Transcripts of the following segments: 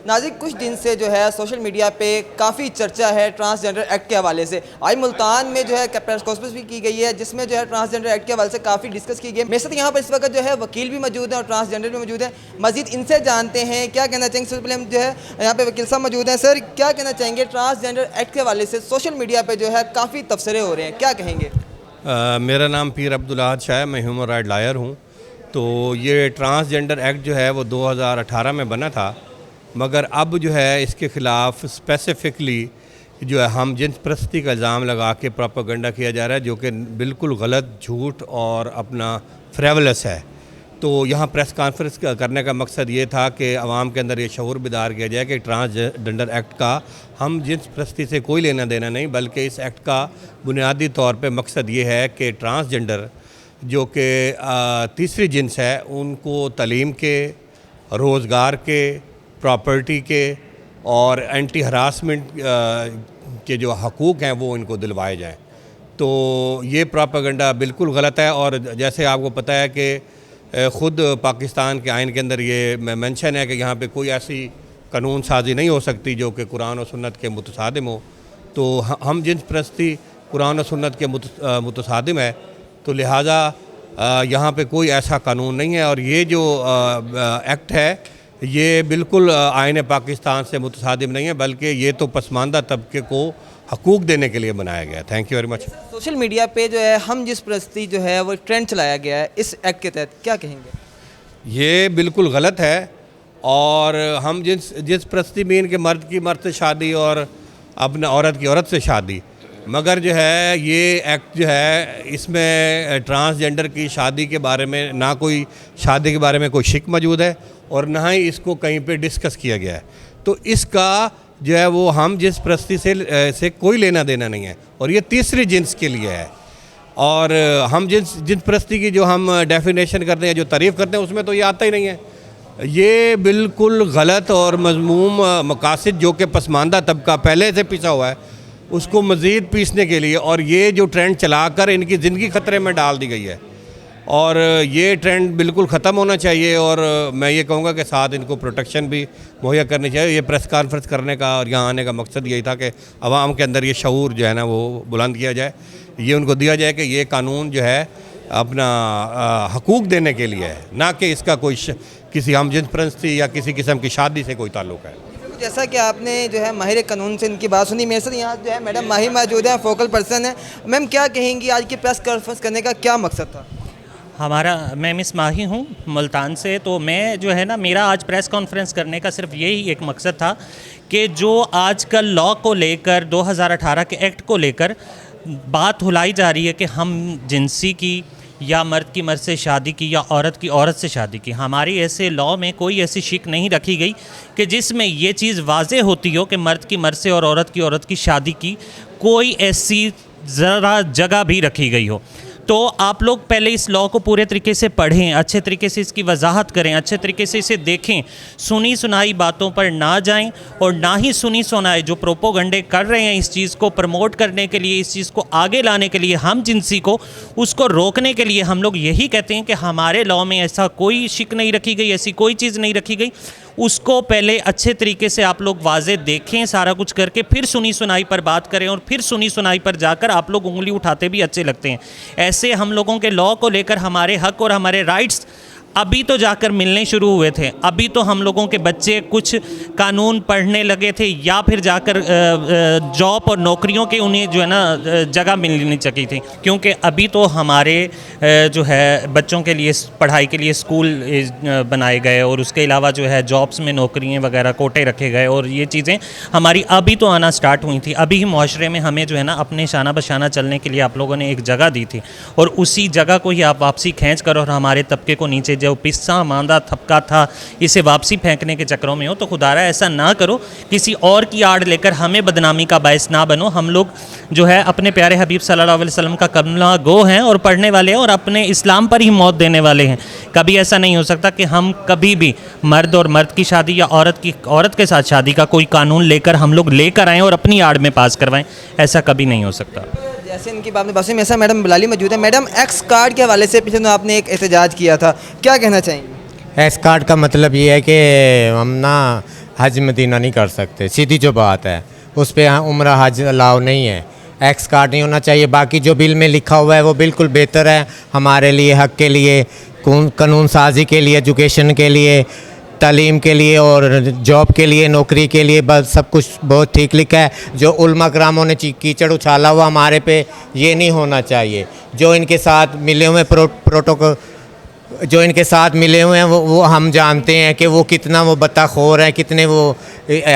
नाज़रीन, कुछ दिन से जो है सोशल मीडिया पे काफ़ी चर्चा है ट्रांसजेंडर एक्ट के हवाले से। आज मुल्तान में जो है प्रेस कॉन्फ्रेंस भी की गई है जिसमें जो है ट्रांसजेंडर एक्ट के हवाले से काफ़ी डिस्कस की गई। मेरे साथ यहाँ पर इस वक्त जो है वकील भी मौजूद है और ट्रांसजेंडर भी मौजूद है। मज़ीद इनसे जानते हैं क्या कहना चाहेंगे। सबसे पहले हम जो है यहाँ पे वकील साहब मौजूद हैं। सर, क्या कहना चाहेंगे ट्रांसजेंडर एक्ट के हवाले से सोशल मीडिया पर जो है काफ़ी तबसरे हो रहे हैं, क्या कहेंगे? मेरा नाम पीर अब्दुल अहद शाह है, मैं ह्यूमन राइट लॉयर हूँ। तो ये ट्रांसजेंडर एक्ट जो है वो 2018 में बना था, मगर अब जो है इसके ख़िलाफ़ स्पेसिफ़िकली जो है हम जिन्स परस्ती का इल्ज़ाम लगा के प्रोपेगेंडा किया जा रहा है, जो कि बिल्कुल गलत, झूठ और अपना फ्रेवलस है। तो यहाँ प्रेस कॉन्फ्रेंस करने का मकसद ये था कि आवाम के अंदर ये शऊर बेदार किया जाए कि ट्रांसजेंडर एक्ट का हम जिन्स परस्ती से कोई लेना देना नहीं, बल्कि इस एक्ट का बुनियादी तौर पे मकसद ये है कि ट्रांसजेंडर जो कि तीसरी जिन्स है उनको तालीम के, रोज़गार के, प्रॉपर्टी के और एंटी हरासमेंट के जो हकूक़ हैं वो इनको दिलवाए जाएँ। तो ये प्रोपेगेंडा बिल्कुल गलत है। और जैसे आपको पता है कि ख़ुद पाकिस्तान के आइन के अंदर ये मेंशन है कि यहाँ पे कोई ऐसी कानून साजी नहीं हो सकती जो कि कुरान और सुन्नत के मुतसादिम हो। तो हम जिन्स परस्ती कुरान और सुन्नत के मुतसादिम है, तो लिहाजा यहाँ पे कोई ऐसा कानून नहीं है। और ये जो एक्ट है ये बिल्कुल आइन पाकिस्तान से मुतसादिम नहीं है, बल्कि ये तो पसमानदा तबके को हकूक़ देने के लिए बनाया गया। Thank you very much. Social media पे जो है हम जिस परस्ती जो है वो ट्रेंड चलाया गया है इस एक्ट के तहत, क्या कहेंगे? ये बिल्कुल गलत है। और हम जिस परस्ती मीन के मर्द की मर्द से शादी और अपने औरत की औरत से शादी, मगर जो है ये एक्ट जो है इसमें ट्रांसजेंडर की शादी के बारे में ना कोई शादी के बारे में कोई शिक मौजूद है और ना ही इसको कहीं पे डिस्कस किया गया है। तो इसका जो है वो हम जिस परस्ती से कोई लेना देना नहीं है और ये तीसरी जिन्स के लिए है। और हम जिस परस्ती की जो हम डेफिनेशन करते हैं, जो तारीफ़ करते हैं, उसमें तो ये आता ही नहीं है। ये बिल्कुल गलत और मज़मूम मकासद जो कि पसमानदा तबका पहले से पिसा हुआ है उसको मज़ीद पीसने के लिए और ये जो ट्रेंड चलाकर इनकी ज़िंदगी ख़तरे में डाल दी गई है। और ये ट्रेंड बिल्कुल ख़त्म होना चाहिए। और मैं ये कहूँगा कि साथ इनको प्रोटेक्शन भी मुहैया करनी चाहिए। ये प्रेस कॉन्फ्रेंस करने का और यहाँ आने का मकसद यही था कि आवाम के अंदर ये शऊर जो है ना वो बुलंद किया जाए, ये उनको दिया जाए कि ये कानून जो है अपना हकूक़ देने के लिए है, ना कि इसका कोई किसी हम जिन्स परस्ती या किसी किस्म की शादी से कोई ताल्लुक़ है। जैसा कि आपने जो है माहिर कानून से इनकी बात सुनी, मेरे साथ यहाँ जो है मैडम माही मौजूद है, फोकल पर्सन है। मैम, क्या कहेंगी आज की प्रेस कॉन्फ्रेंस करने का क्या मकसद था? मैं मिस माही हूँ मुल्तान से। तो मैं जो है ना, मेरा आज प्रेस कॉन्फ्रेंस करने का सिर्फ यही एक मकसद था कि जो आजकल लॉ को लेकर 2018 के एक्ट को लेकर बात हुलाई जा रही है कि हम जिनसी की या मर्द की मर्द से शादी की या औरत की औरत से शादी की, हमारी ऐसे लॉ में कोई ऐसी शिक नहीं रखी गई कि जिसमें ये चीज़ वाज़े होती हो कि मर्द की मर्द से और औरत की शादी की कोई ऐसी ज़रा जगह भी रखी गई हो। तो आप लोग पहले इस लॉ को पूरे तरीके से पढ़ें, अच्छे तरीके से इसकी वजाहत करें, अच्छे तरीके से इसे देखें, सुनी सुनाई बातों पर ना जाएं और ना ही सुनी सुनाई जो प्रोपोगंडे कर रहे हैं इस चीज़ को प्रमोट करने के लिए, इस चीज़ को आगे लाने के लिए, हम जिनसी को उसको रोकने के लिए हम लोग यही कहते हैं कि हमारे लॉ में ऐसा कोई शिक नहीं रखी गई, ऐसी कोई चीज़ नहीं रखी गई। उसको पहले अच्छे तरीके से आप लोग वाज़े देखें, सारा कुछ करके फिर सुनी सुनाई पर बात करें और फिर सुनी सुनाई पर जाकर आप लोग उंगली उठाते भी अच्छे लगते हैं। ऐसे हम लोगों के लॉ को लेकर हमारे हक और हमारे राइट्स अभी तो जाकर मिलने शुरू हुए थे। अभी तो हम लोगों के बच्चे कुछ कानून पढ़ने लगे थे या फिर जाकर जॉब और नौकरियों के उन्हें जो है ना जगह मिलनी चाहिए थी, क्योंकि अभी तो हमारे जो है बच्चों के लिए पढ़ाई के लिए स्कूल बनाए गए और उसके अलावा जो है जॉब्स में नौकरियां वगैरह कोटे रखे गए और ये चीज़ें हमारी अभी तो आना स्टार्ट हुई थी। अभी ही मुआशरे में हमें जो है ना अपने शाना बशाना चलने के लिए आप लोगों ने एक जगह दी थी और उसी जगह को ही आप वापसी खींच कर और हमारे तबके को नीचे जो पिस्सा मांदा थपका था इसे वापसी फेंकने के चक्रों में हो। तो खुदारा ऐसा ना करो, किसी और की आड़ लेकर हमें बदनामी का बायस ना बनो। हम लोग जो है अपने प्यारे हबीब सल्लल्लाहु अलैहि वसल्लम का कलमा गो हैं और पढ़ने वाले हैं और अपने इस्लाम पर ही मौत देने वाले हैं। कभी ऐसा नहीं हो सकता कि हम कभी भी मर्द और मर्द की शादी या औरत के साथ शादी का कोई कानून लेकर हम लोग लेकर आएँ और अपनी आड़ में पास करवाएं, ऐसा कभी नहीं हो सकता। जैसे इनकी बात में बस में ऐसा मैडम बिलाली मौजूद है। मैडम, एक्स कार्ड के हवाले से पिछले दिनों आपने एक एहतजाज किया था, क्या कहना चाहेंगे? एक्स कार्ड का मतलब ये है कि हम ना हज मदीना नहीं कर सकते, सीधी जो बात है। उस पर उम्र हज अलाउ नहीं है, एक्स कार्ड नहीं होना चाहिए। बाकी जो बिल में लिखा हुआ है वो बिल्कुल बेहतर है हमारे लिए, हक़ के लिए, कानून साजी के लिए, एजुकेशन के लिए, तालीम के लिए और जॉब के लिए, नौकरी के लिए, बस सब कुछ बहुत ठीक लिखा है। जो उलमा करामों ने कीचड़ उछाला हुआ हमारे पे, ये नहीं होना चाहिए। जो इनके साथ मिले हुए प्रोटोकॉल जो इनके साथ मिले हुए हैं वो हम जानते हैं कि वो कितना वो बत्ताखोर हैं, कितने वो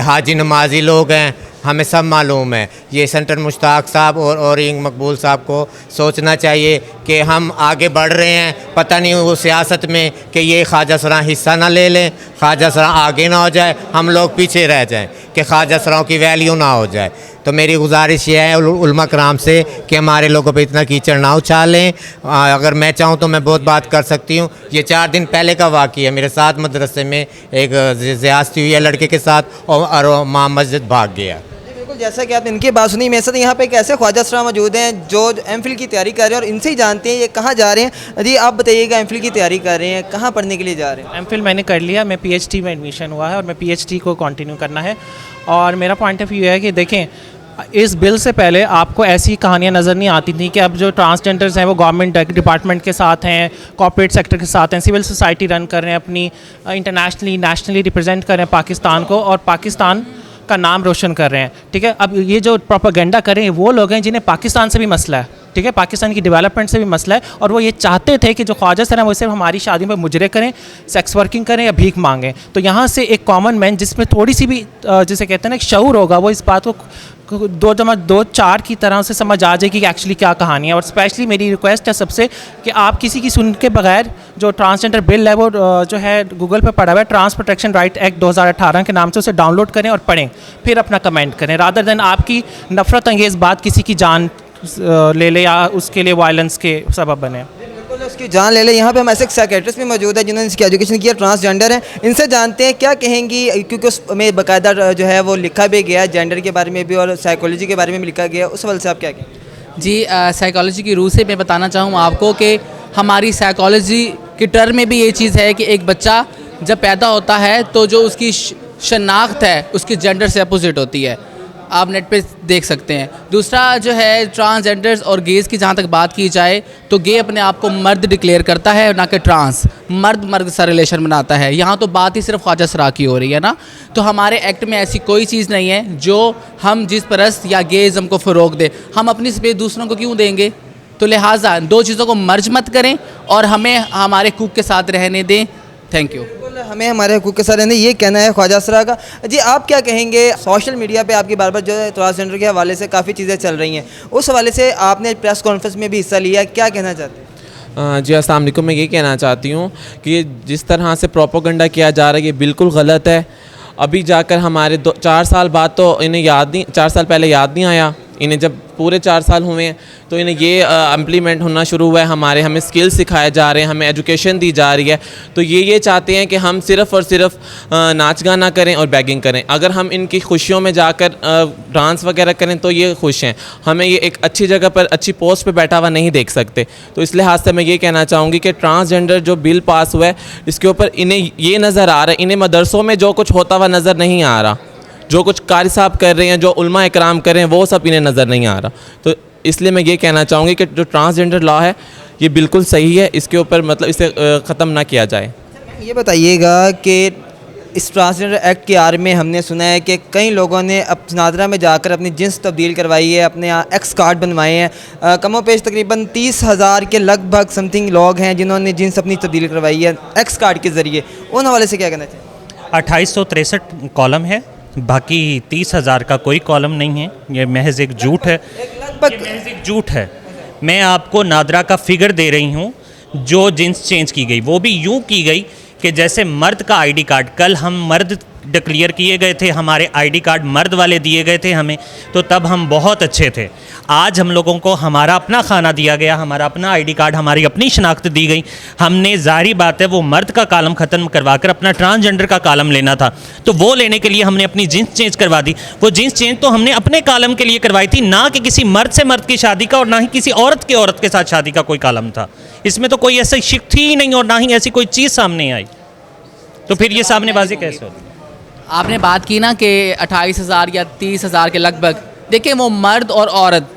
हाजी नमाजी लोग हैं, हमें सब मालूम है। ये सेंटर मुश्ताक साहब और मकबूल साहब को सोचना चाहिए कि हम आगे बढ़ रहे हैं, पता नहीं वो सियासत में कि ये ख्वाजा सरां हिस्सा ना ले लें, ख्वाजा सरां आगे ना हो जाए, हम लोग पीछे रह जाएं, कि ख्वाजा सरां की वैल्यू ना हो जाए। तो मेरी गुजारिश ये है उलमा कराम से कि हमारे लोगों पे इतना कीचड़ ना उछालें। अगर मैं चाहूँ तो मैं बहुत बात कर सकती हूँ। ये 4 दिन पहले का वाक़या है, मेरे साथ मदरसे में एक ज़्यादती हुई है लड़के के साथ और माँ मस्जिद भाग गया। बिल्कुल, जैसा कि आपने इनकी बात सुनी, मेरे साथ यहाँ पे एक ऐसे ख्वाजा सरां मौजूद हैं जो एमफिल की तैयारी कर रहे हैं और इनसे ही जानते हैं ये कहाँ जा रहे हैं। जी आप बताइएगा, एमफिल की तैयारी कर रहे हैं, कहाँ पढ़ने के लिए जा रहे हैं? एमफिल मैंने कर लिया, मैं पीएचडी में एडमिशन हुआ है और मैं पीएचडी को कंटिन्यू करना है। और मेरा पॉइंट ऑफ व्यू है कि देखें, इस बिल से पहले आपको ऐसी कहानियां नज़र नहीं आती थी कि अब जो ट्रांसजेंडर्स हैं वो गवर्नमेंट डिपार्टमेंट के साथ हैं, कॉर्पोरेट सेक्टर के साथ हैं, सिविल सोसाइटी रन कर रहे हैं, अपनी इंटरनेशनली नेशनली रिप्रेजेंट कर रहे हैं पाकिस्तान को और पाकिस्तान का नाम रोशन कर रहे हैं। ठीक है, अब ये जो प्रोपेगेंडा कर रहे हैं वो लोग हैं जिन्हें पाकिस्तान से भी मसला है, ठीक है, पाकिस्तान की डेवलपमेंट से भी मसला है। और वो ये चाहते थे कि जो ख्वाजा सर हैं वो सिर्फ हमारी शादी में मुजरे करें, सेक्स वर्किंग करें या भीख मांगें। तो यहाँ से एक कॉमन मैन जिसमें थोड़ी सी भी जिसे कहते हैं ना शऊर होगा, वो इस बात को 2-4 की तरह से समझ आ जाएगी कि एक्चुअली क्या कहानी है। और स्पेशली मेरी रिक्वेस्ट है सबसे कि आप किसी की सुन के बगैर जो ट्रांसजेंडर बिल है वो जो है गूगल पे पड़ा हुआ है, ट्रांस प्रोटेक्शन राइट एक्ट 2018 के नाम से उसे डाउनलोड करें और पढ़ें, फिर अपना कमेंट करें, रादर देन आपकी नफरत अंगेज़ बात किसी की जान ले ले या उसके लिए वायलेंस के सबब बने। बिल्कुल, उसकी जान ले ले। यहाँ पे हमारे साथ साइकेट्रिस्ट भी मौजूद है जिन्होंने इसकी एजुकेशन की है, ट्रांसजेंडर है। इनसे जानते हैं क्या कहेंगी, क्योंकि उसमें बाकायदा जो है वो लिखा भी गया है, जेंडर के बारे में भी और साइकोलॉजी के बारे में भी लिखा गया है। उस हवाले से आप क्या कहेंगे? जी, साइकोलॉजी की रूह से मैं बताना चाहूँ आपको कि हमारी साइकोलॉजी की टर्म में भी ये चीज़ है कि एक बच्चा जब पैदा होता है तो जो उसकी शनाख्त है उसकी जेंडर से अपोजिट होती है, आप नेट पे देख सकते हैं। दूसरा जो है ट्रांसजेंडर्स और गेज़ की जहाँ तक बात की जाए तो गे अपने आप को मर्द डिक्लेयर करता है ना कि ट्रांस, मर्द सा रिलेशन बनाता है। यहाँ तो बात ही सिर्फ ख्वाजा सरा की हो रही है ना। तो हमारे एक्ट में ऐसी कोई चीज़ नहीं है जो हम जिस परस्त या गेज़म को फ़रोग दे, हम अपनी स्पेस दूसरों को क्यों देंगे। तो लिहाजा 2 चीज़ों को मर्ज मत करें और हमें हमारे हकूक़ के साथ रहने दें। Thank you. हमें हमारे हकूक़ के साथ रहने, ये कहना है ख्वाजा सरा का। जी आप क्या कहेंगे, सोशल मीडिया पे आपकी बार बार जो है ट्रांसजेंडर के हवाले से काफ़ी चीज़ें चल रही हैं, उस हवाले से आपने प्रेस कॉन्फ्रेंस में भी हिस्सा लिया, क्या कहना चाहते हैं? जी अस्सलाम वालेकुम। मैं ये कहना चाहती हूँ कि जिस तरह से प्रोपोगंडा किया जा रहा है ये बिल्कुल गलत है। अभी जाकर हमारे 4 साल बाद तो इन्हें याद नहीं, 4 साल पहले याद नहीं आया, इन्हें जब पूरे 4 साल हुए हैं तो इन्हें ये इम्प्लीमेंट होना शुरू हुआ है। हमें स्किल्स सिखाए जा रहे हैं, हमें एजुकेशन दी जा रही है। तो ये चाहते हैं कि हम सिर्फ़ और सिर्फ नाच गाना करें और बैगिंग करें। अगर हम इनकी खुशियों में जाकर डांस वगैरह करें तो ये खुश हैं, हमें ये एक अच्छी जगह पर अच्छी पोस्ट पे बैठा हुआ नहीं देख सकते। तो इस लिहाज से मैं ये कहना चाहूँगी कि ट्रांसजेंडर जो बिल पास हुआ है इसके ऊपर इन्हें ये नज़र आ रहा है, इन्हें मदरसों में जो कुछ होता हुआ नज़र नहीं आ रहा, जो कुछ कारी साहब कर रहे हैं, जो उलमा इकराम कर रहे हैं, वो सब इन्हें नज़र नहीं आ रहा। तो इसलिए मैं ये कहना चाहूँगी कि जो ट्रांसजेंडर लॉ है ये बिल्कुल सही है, इसके ऊपर मतलब इसे ख़त्म ना किया जाए। ये बताइएगा कि इस ट्रांसजेंडर एक्ट के आड़ में हमने सुना है कि कई लोगों ने अब नादरा में जाकर अपनी जिन्स तब्दील करवाई है, अपने यहाँ एक्स कार्ड बनवाए हैं। कमोपेश तकरीबन 30,000 के लगभग समथिंग लोग हैं जिन्होंने जिन्स अपनी तब्दील करवाई है एक्स कार्ड के ज़रिए। उन हवाले से क्या कहना चाहिए? 2863 कॉलम है, बाकी 30,000 का कोई कॉलम नहीं है। ये महज एक झूठ है, लगभग महज एक झूठ है। मैं आपको नादरा का फिगर दे रही हूँ। जो जिन्स चेंज की गई वो भी यूँ की गई कि जैसे मर्द का आईडी कार्ड, कल हम मर्द डिक्लेयर किए गए थे, हमारे आईडी कार्ड मर्द वाले दिए गए थे हमें, तो तब हम बहुत अच्छे थे। आज हम लोगों को हमारा अपना खाना दिया गया, हमारा अपना आईडी कार्ड, हमारी अपनी शनाख्त दी गई। हमने ज़ाहिर बात है वो मर्द का कालम ख़त्म करवा कर अपना ट्रांसजेंडर का कालम लेना था, तो वो लेने के लिए हमने अपनी जिन्स चेंज करवा दी। वो जिन्स चेंज तो हमने अपने कालम के लिए करवाई थी, ना कि किसी मर्द से मर्द की शादी का और ना ही किसी औरत के साथ शादी का कोई कालम था। इसमें तो कोई ऐसी शिक थी ही नहीं और ना ही ऐसी कोई चीज़ सामने आई। तो फिर ये सामनेबाजी कैसे होती? आपने बात की ना कि 28,000 या 30,000 के लगभग, देखिए वो मर्द और औरत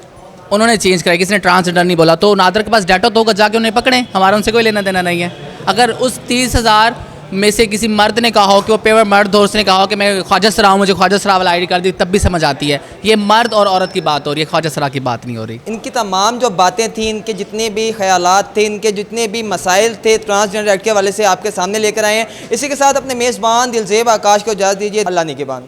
उन्होंने चेंज कराया, किसी ने ट्रांसजेंडर नहीं बोला, तो नादर के पास डाटा तो होगा, जाके उन्हें पकड़ें, हमारा उनसे कोई लेना देना नहीं है। अगर उस 30,000 में से किसी मर्द ने कहा हो कि वो पेवर मर्द हो, उसने कहा हो कि मैं ख्वाजा सरा हूँ, मुझे ख्वाजा सरा वाला आईडी कार्ड दी, तब भी समझ आती है। ये मर्द और औरत की बात हो रही है, ख्वाजा सरा की बात नहीं हो रही। इनकी तमाम जो बातें थी, इनके जितने भी ख्यालात थे, इनके जितने भी मसाइल थे ट्रांसजेंडर एक्ट के हवाले से आपके सामने लेकर आए हैं। इसी के साथ अपने मेज़बान दिलजेब आकाश को इजाज़त दीजिए। अल्लाह निगहबान।